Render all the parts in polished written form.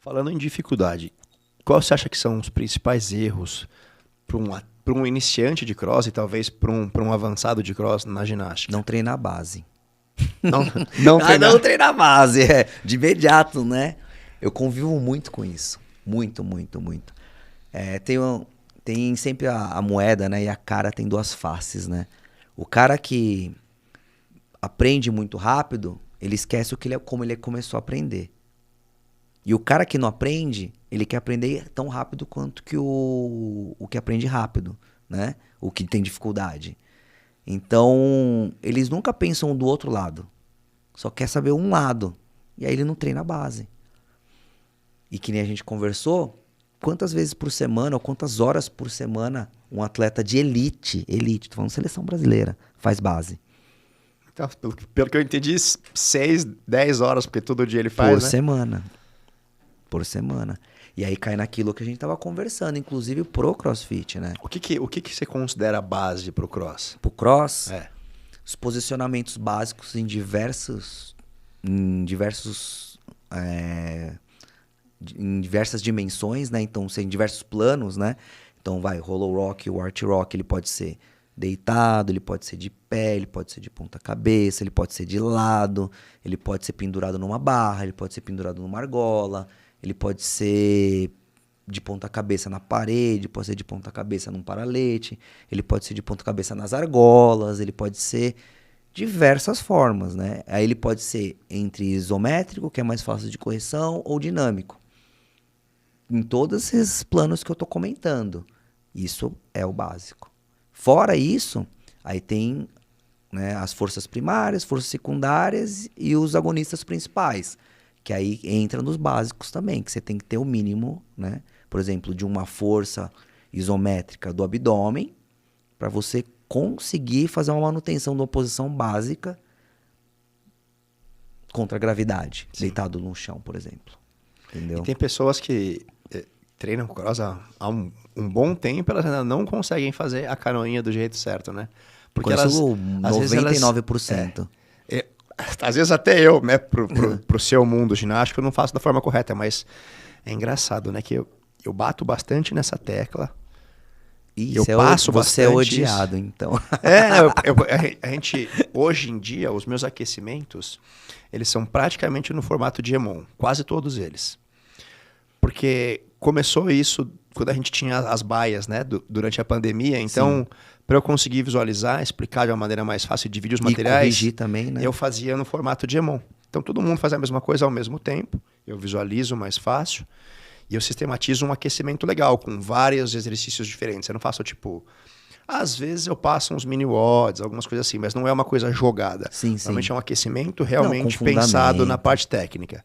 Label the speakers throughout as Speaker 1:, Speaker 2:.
Speaker 1: Falando em dificuldade, qual você acha que são os principais erros para um iniciante de cross e talvez para um avançado de cross na ginástica?
Speaker 2: Não treinar a base.
Speaker 1: Não, não treinar.
Speaker 2: Não treinar a base, de imediato, né? Eu convivo muito com isso. Muito, muito, muito. Tem sempre a moeda, né? E a cara tem duas faces, né? O cara que aprende muito rápido, ele esquece como ele começou a aprender. E o cara que não aprende, ele quer aprender tão rápido quanto que o que aprende rápido, né? O que tem dificuldade. Então, eles nunca pensam do outro lado. Só quer saber um lado. E aí ele não treina a base. E que nem a gente conversou, quantas vezes por semana ou quantas horas por semana um atleta de elite, tô falando seleção brasileira, faz base?
Speaker 1: Então, pelo que eu entendi, 6, 10 horas, porque todo dia ele faz,
Speaker 2: por
Speaker 1: né?
Speaker 2: semana. Por semana. E aí cai naquilo que a gente tava conversando, inclusive pro CrossFit, né?
Speaker 1: O que você considera base pro cross?
Speaker 2: Pro cross,
Speaker 1: É.
Speaker 2: os posicionamentos básicos em diversas dimensões, né? Então, em diversos planos, né? Então, Hollow Rock, o Arch Rock, ele pode ser deitado, ele pode ser de pé, ele pode ser de ponta cabeça, ele pode ser de lado, ele pode ser pendurado numa barra, ele pode ser pendurado numa argola, ele pode ser de ponta cabeça na parede, pode ser de ponta cabeça num paralete, ele pode ser de ponta cabeça nas argolas, ele pode ser diversas formas, né? Aí ele pode ser entre isométrico, que é mais fácil de correção, ou dinâmico. Em todos esses planos que eu tô comentando. Isso é o básico. Fora isso, aí tem, né, as forças primárias, forças secundárias e os agonistas principais, que aí entra nos básicos também, que você tem que ter o mínimo, né? Por exemplo, de uma força isométrica do abdômen, para você conseguir fazer uma manutenção de uma posição básica contra a gravidade,
Speaker 1: Sim.
Speaker 2: deitado no chão, por exemplo. Entendeu?
Speaker 1: E tem pessoas que treinam cross há um bom tempo, elas ainda não conseguem fazer a canoinha do jeito certo, né? Porque elas, às vezes
Speaker 2: 99%.
Speaker 1: Às vezes até eu, né, pro seu mundo ginástico, eu não faço da forma correta, mas é engraçado, né, que eu bato bastante nessa tecla.
Speaker 2: E
Speaker 1: eu passo
Speaker 2: você é
Speaker 1: bastante
Speaker 2: odiado,
Speaker 1: isso.
Speaker 2: então.
Speaker 1: A gente, hoje em dia, os meus aquecimentos, eles são praticamente no formato de EMOM, quase todos eles. Porque começou isso quando a gente tinha as baias, né, durante a pandemia, então, para eu conseguir visualizar, explicar de uma maneira mais fácil, dividir os materiais,
Speaker 2: e corrigir também, né?
Speaker 1: Eu fazia no formato de EMOM. Então, todo mundo faz a mesma coisa ao mesmo tempo, eu visualizo mais fácil, e eu sistematizo um aquecimento legal, com vários exercícios diferentes. Eu não faço, tipo... Às vezes eu passo uns mini-WODs, algumas coisas assim, mas não é uma coisa jogada. Normalmente é um aquecimento realmente pensado na parte técnica.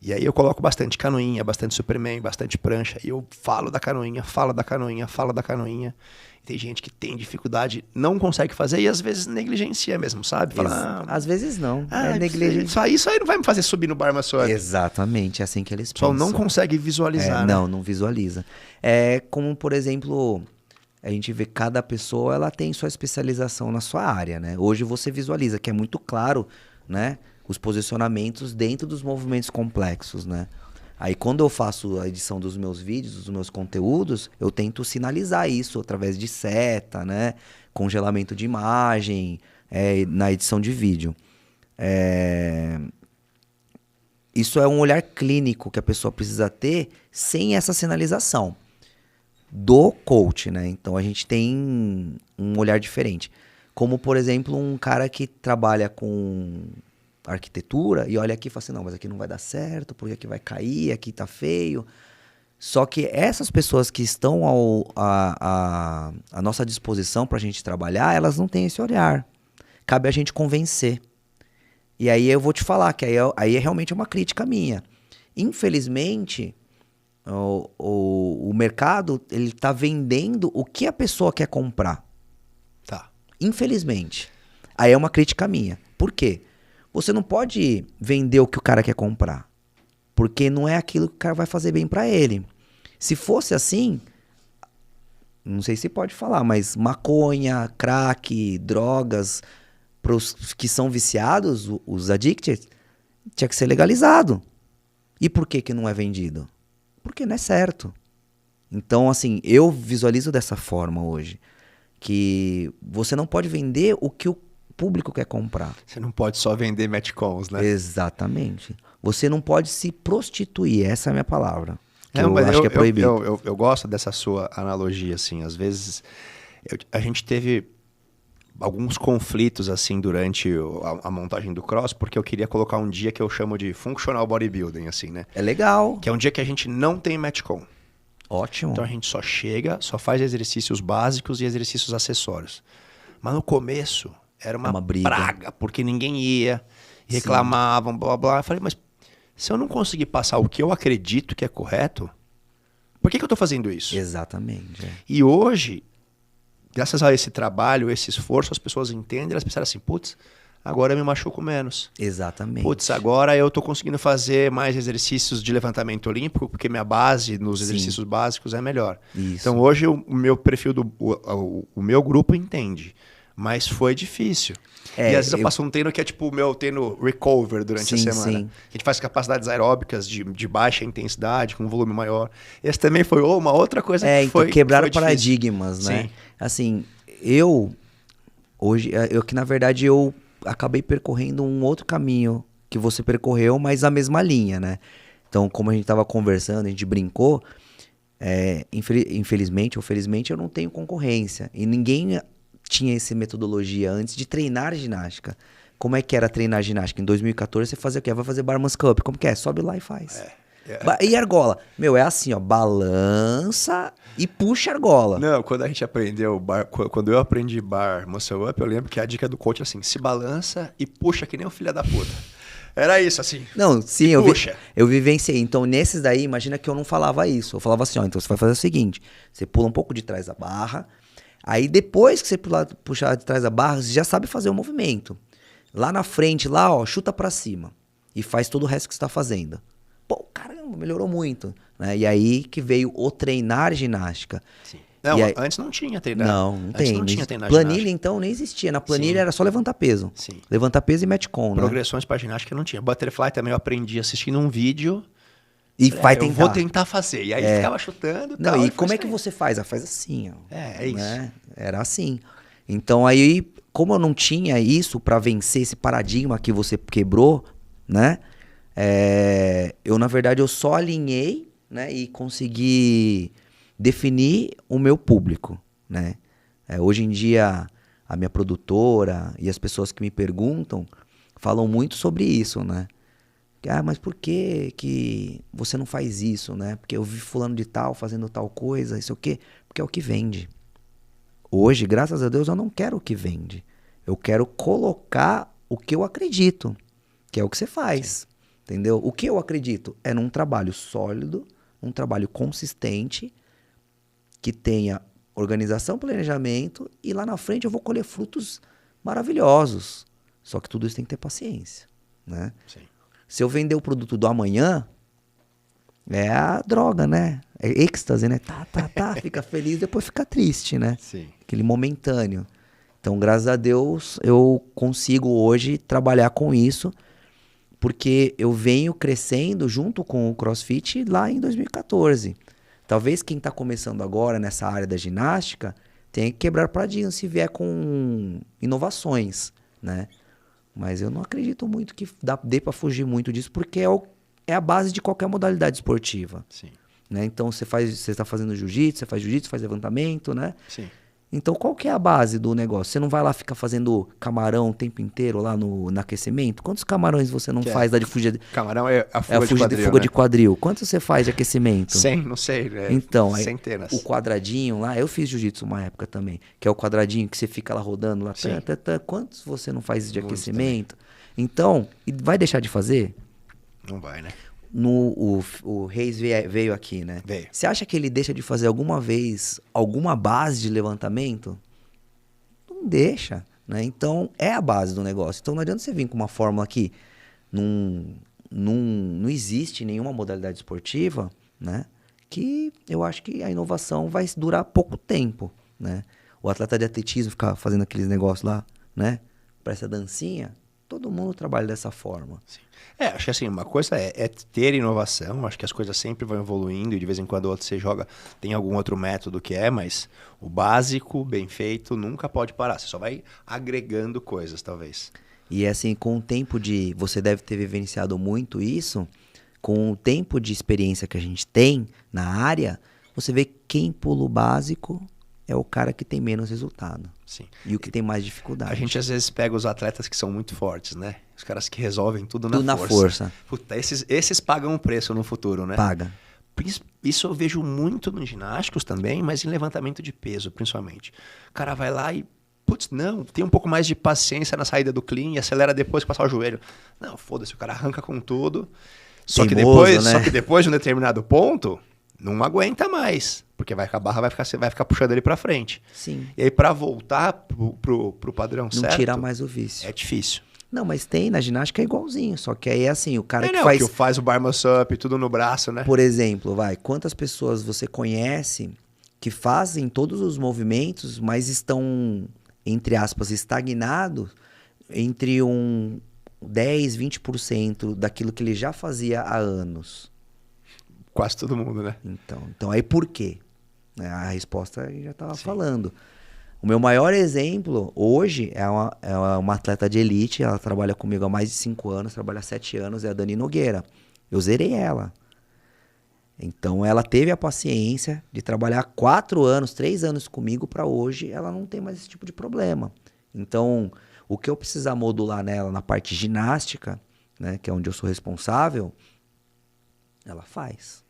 Speaker 1: E aí eu coloco bastante canoinha, bastante Superman, bastante prancha. E eu falo da canoinha, falo da canoinha, falo da canoinha. E tem gente que tem dificuldade, não consegue fazer e às vezes negligencia mesmo, sabe? Fala,
Speaker 2: às vezes não. É negligência.
Speaker 1: Isso aí não vai me fazer subir no bar maçônico.
Speaker 2: Exatamente, é assim que eles pensam.
Speaker 1: Só não consegue visualizar, né?
Speaker 2: Não visualiza. É como, por exemplo, a gente vê cada pessoa, ela tem sua especialização na sua área, né? Hoje você visualiza, que é muito claro, né? Os posicionamentos dentro dos movimentos complexos, né? Aí quando eu faço a edição dos meus vídeos, dos meus conteúdos, eu tento sinalizar isso através de seta, né? Congelamento de imagem, na edição de vídeo. Isso é um olhar clínico que a pessoa precisa ter sem essa sinalização do coach, né? Então a gente tem um olhar diferente. Como, por exemplo, um cara que trabalha com arquitetura e olha aqui e fala assim, não, mas aqui não vai dar certo, porque aqui vai cair, aqui tá feio. Só que essas pessoas que estão à nossa disposição pra gente trabalhar, elas não têm esse olhar. Cabe a gente convencer. E aí eu vou te falar que aí é realmente uma crítica minha. Infelizmente, o mercado, ele tá vendendo o que a pessoa quer comprar.
Speaker 1: Tá.
Speaker 2: Infelizmente. Aí é uma crítica minha. Por quê? Você não pode vender o que o cara quer comprar, porque não é aquilo que o cara vai fazer bem pra ele. Se fosse assim, não sei se pode falar, mas maconha, crack, drogas, pros que são viciados, os addicted, tinha que ser legalizado. E por que que não é vendido? Porque não é certo. Então, assim, eu visualizo dessa forma hoje. Que você não pode vender o que o público quer comprar.
Speaker 1: Você não pode só vender Metcons, né?
Speaker 2: Exatamente. Você não pode se prostituir, essa é a minha palavra. Que
Speaker 1: Não,
Speaker 2: eu
Speaker 1: mas
Speaker 2: acho que é proibido.
Speaker 1: eu gosto dessa sua analogia, assim. Às vezes, a gente teve alguns conflitos, assim, durante a montagem do Cross, porque eu queria colocar um dia que eu chamo de Functional Bodybuilding, assim, né?
Speaker 2: É legal.
Speaker 1: Que é um dia que a gente não tem Metcon.
Speaker 2: Ótimo.
Speaker 1: Então a gente só chega, só faz exercícios básicos e exercícios acessórios. Mas no começo era uma
Speaker 2: briga.
Speaker 1: praga, porque ninguém ia, reclamavam, blá blá. Eu falei, mas se eu não conseguir passar o que eu acredito que é correto, por que eu estou fazendo isso?
Speaker 2: Exatamente.
Speaker 1: E hoje, graças a esse trabalho, esse esforço, as pessoas entendem, elas pensaram assim, putz, agora eu me machuco menos.
Speaker 2: Exatamente.
Speaker 1: Putz, agora eu tô conseguindo fazer mais exercícios de levantamento olímpico, porque minha base nos exercícios básicos é melhor.
Speaker 2: Isso.
Speaker 1: Então hoje o meu perfil, o meu grupo entende. Mas foi difícil. E às vezes eu passo um treino que é tipo o meu treino recover durante a semana.
Speaker 2: Sim.
Speaker 1: A gente faz capacidades aeróbicas de baixa intensidade, com um volume maior. Esse também foi uma outra coisa que
Speaker 2: então
Speaker 1: foi
Speaker 2: quebrar
Speaker 1: foi
Speaker 2: paradigmas,
Speaker 1: difícil.
Speaker 2: né?
Speaker 1: Sim.
Speaker 2: Assim, eu que na verdade eu acabei percorrendo um outro caminho que você percorreu, mas a mesma linha, né? Então, como a gente tava conversando, a gente brincou, infelizmente ou felizmente eu não tenho concorrência. E ninguém tinha essa metodologia antes de treinar ginástica. Como é que era treinar ginástica? Em 2014 você fazia o quê? Vai fazer bar muscle up. Como que é? Sobe lá e faz. E argola? Meu, é assim, ó, balança e puxa a argola.
Speaker 1: Não, quando a gente aprendeu quando eu aprendi bar muscle up, eu lembro que a dica do coach é assim, se balança e puxa que nem um filho da puta. Era isso, assim.
Speaker 2: Não, sim, eu vivenciei. Então, nesses daí, imagina que eu não falava isso. Eu falava assim, ó, então você vai fazer o seguinte, você pula um pouco de trás da barra, aí depois que você puxar de trás da barra, você já sabe fazer o movimento. Lá na frente, lá, ó, chuta pra cima. E faz todo o resto que você tá fazendo. Pô, caramba, melhorou muito. Né? E aí que veio o treinar ginástica.
Speaker 1: Sim. Não, antes não tinha treinar.
Speaker 2: Não tem.
Speaker 1: Não tinha treinar
Speaker 2: planilha,
Speaker 1: ginástica.
Speaker 2: então, nem existia. Na planilha era só levantar peso.
Speaker 1: Sim.
Speaker 2: Levantar peso e Metcon, né?
Speaker 1: Progressões pra ginástica não tinha. Butterfly também eu aprendi assistindo um vídeo.
Speaker 2: E vai tentar.
Speaker 1: Eu vou tentar fazer. E aí ficava chutando.
Speaker 2: Não,
Speaker 1: tal,
Speaker 2: e como é que você faz? Faz assim, ó.
Speaker 1: É isso.
Speaker 2: Né? Era assim. Então aí, como eu não tinha isso pra vencer esse paradigma que você quebrou, né? Eu, na verdade, eu só alinhei, né? E consegui definir o meu público, né? Hoje em dia, a minha produtora e as pessoas que me perguntam falam muito sobre isso, né? Mas por que você não faz isso, né? Porque eu vi fulano de tal fazendo tal coisa, isso o quê? Porque é o que vende. Hoje, graças a Deus, eu não quero o que vende. Eu quero colocar o que eu acredito, que é o que você faz. Sim. Entendeu? O que eu acredito é num trabalho sólido, um trabalho consistente, que tenha organização, planejamento, e lá na frente eu vou colher frutos maravilhosos. Só que tudo isso tem que ter paciência, né? Sim. Se eu vender o produto do amanhã, é a droga, né? É êxtase, né? Fica feliz, depois fica triste, né?
Speaker 1: Sim.
Speaker 2: Aquele momentâneo. Então, graças a Deus, eu consigo hoje trabalhar com isso, porque eu venho crescendo junto com o CrossFit lá em 2014. Talvez quem está começando agora nessa área da ginástica tenha que quebrar paradigmas se vier com inovações, né? Mas eu não acredito muito que dê para fugir muito disso, porque é a base de qualquer modalidade esportiva.
Speaker 1: Sim.
Speaker 2: Né? Então você está fazendo jiu-jitsu, você faz jiu-jitsu, faz levantamento, né?
Speaker 1: Sim.
Speaker 2: Então qual que é a base do negócio? Você não vai lá ficar fazendo camarão o tempo inteiro lá no aquecimento? Quantos camarões você não faz da de fuga?
Speaker 1: Camarão é a fuga,
Speaker 2: de quadril. Quantos você faz de aquecimento?
Speaker 1: 100, não sei.
Speaker 2: Então,
Speaker 1: centenas.
Speaker 2: O quadradinho lá, eu fiz jiu-jitsu uma época também, que é o quadradinho que você fica lá rodando lá. Quantos você não faz de aquecimento? Também. Então, vai deixar de fazer?
Speaker 1: Não vai, né?
Speaker 2: O Reis veio aqui, né?
Speaker 1: Veio.
Speaker 2: Você acha que ele deixa de fazer alguma vez alguma base de levantamento? Não deixa, né? Então, é a base do negócio. Então, não adianta você vir com uma fórmula que não existe nenhuma modalidade esportiva, né? Que eu acho que a inovação vai durar pouco tempo, né? O atleta de atletismo ficar fazendo aqueles negócios lá, né? Parece a dancinha. todo mundo trabalha dessa forma.
Speaker 1: Sim. Acho que assim, uma coisa é ter inovação, acho que as coisas sempre vão evoluindo e de vez em quando você joga, tem algum outro método mas o básico, bem feito, nunca pode parar, você só vai agregando coisas, talvez.
Speaker 2: E assim, com o tempo você deve ter vivenciado muito isso, com o tempo de experiência que a gente tem na área, você vê que quem pula o básico é o cara que tem menos resultado.
Speaker 1: Sim.
Speaker 2: E o que tem mais dificuldade.
Speaker 1: A gente às vezes pega os atletas que são muito fortes, né? Os caras que resolvem tudo
Speaker 2: na força.
Speaker 1: Puta, esses pagam um preço no futuro, né?
Speaker 2: Paga.
Speaker 1: Isso eu vejo muito nos ginásticos também, mas em levantamento de peso, principalmente. O cara vai lá e, putz, não, tem um pouco mais de paciência na saída do clean e acelera depois que passar o joelho. Não, foda-se, o cara arranca com tudo. Só que depois de um determinado ponto, não aguenta mais. Porque a barra vai ficar puxando ele pra frente.
Speaker 2: Sim.
Speaker 1: E aí, pra voltar pro padrão certo...
Speaker 2: Não tirar mais o vício.
Speaker 1: É difícil.
Speaker 2: Não, mas na ginástica é igualzinho. Só que aí é assim, o cara que
Speaker 1: faz o bar muscle-up, tudo no braço, né?
Speaker 2: Por exemplo, quantas pessoas você conhece que fazem todos os movimentos, mas estão, entre aspas, estagnados entre 10, 20% daquilo que ele já fazia há anos?
Speaker 1: Quase todo mundo, né?
Speaker 2: Então aí por quê? A resposta eu já estava falando. O meu maior exemplo hoje é uma atleta de elite, ela trabalha comigo há mais de 5 anos, trabalha há 7 anos, é a Dani Nogueira. Eu zerei ela. Então ela teve a paciência de trabalhar 4 anos, 3 anos comigo para hoje ela não tem mais esse tipo de problema. Então o que eu precisar modular nela na parte ginástica, né, que é onde eu sou responsável, ela faz,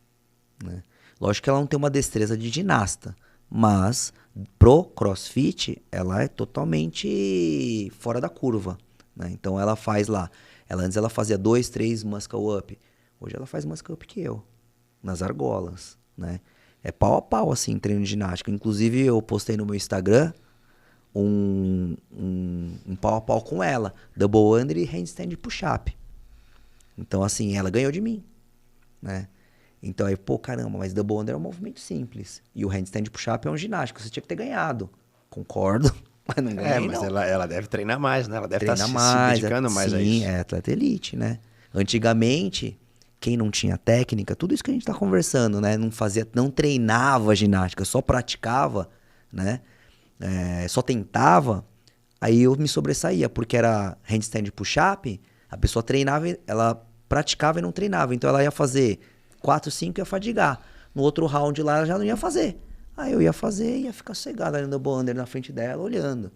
Speaker 2: né? Lógico que ela não tem uma destreza de ginasta, mas pro CrossFit ela é totalmente fora da curva, né? Então ela faz lá, antes ela fazia 2, 3 muscle up, hoje ela faz muscle up que eu, nas argolas, né? É pau a pau assim, treino de ginástica. Inclusive eu postei no meu Instagram um pau a pau com ela, double under e handstand push-up. Então assim, ela ganhou de mim, né? Então aí, caramba, mas double under é um movimento simples. E o handstand push-up é um ginástico, você tinha que ter ganhado. Concordo, mas não ganhei,
Speaker 1: mas
Speaker 2: não.
Speaker 1: Ela deve treinar mais, né? Ela deve estar
Speaker 2: mais,
Speaker 1: se dedicando mais a
Speaker 2: sim,
Speaker 1: isso.
Speaker 2: é atleta elite, né? Antigamente, quem não tinha técnica, tudo isso que a gente tá conversando, né? Não treinava ginástica, só praticava, né? Só tentava, aí eu me sobressaía, porque era handstand push-up, a pessoa treinava, ela praticava e não treinava. Então ela ia fazer 4, 5 e ia fadigar. No outro round lá ela já não ia fazer. Aí eu ia fazer e ia ficar sossegado ali no double under na frente dela, olhando.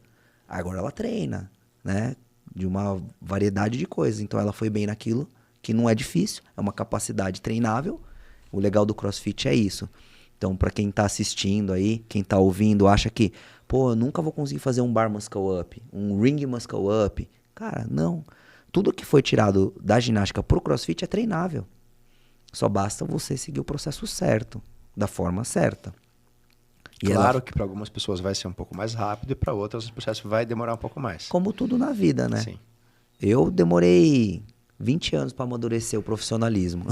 Speaker 2: Agora ela treina, né? De uma variedade de coisas. Então ela foi bem naquilo, que não é difícil, é uma capacidade treinável. O legal do CrossFit é isso. Então, para quem tá assistindo aí, quem tá ouvindo, acha que, eu nunca vou conseguir fazer um bar muscle up, um ring muscle up. Cara, não. Tudo que foi tirado da ginástica pro CrossFit é treinável. Só basta você seguir o processo certo, da forma certa.
Speaker 1: E claro que para algumas pessoas vai ser um pouco mais rápido e para outras o processo vai demorar um pouco mais.
Speaker 2: Como tudo na vida, né?
Speaker 1: Sim.
Speaker 2: Eu demorei 20 anos para amadurecer o profissionalismo.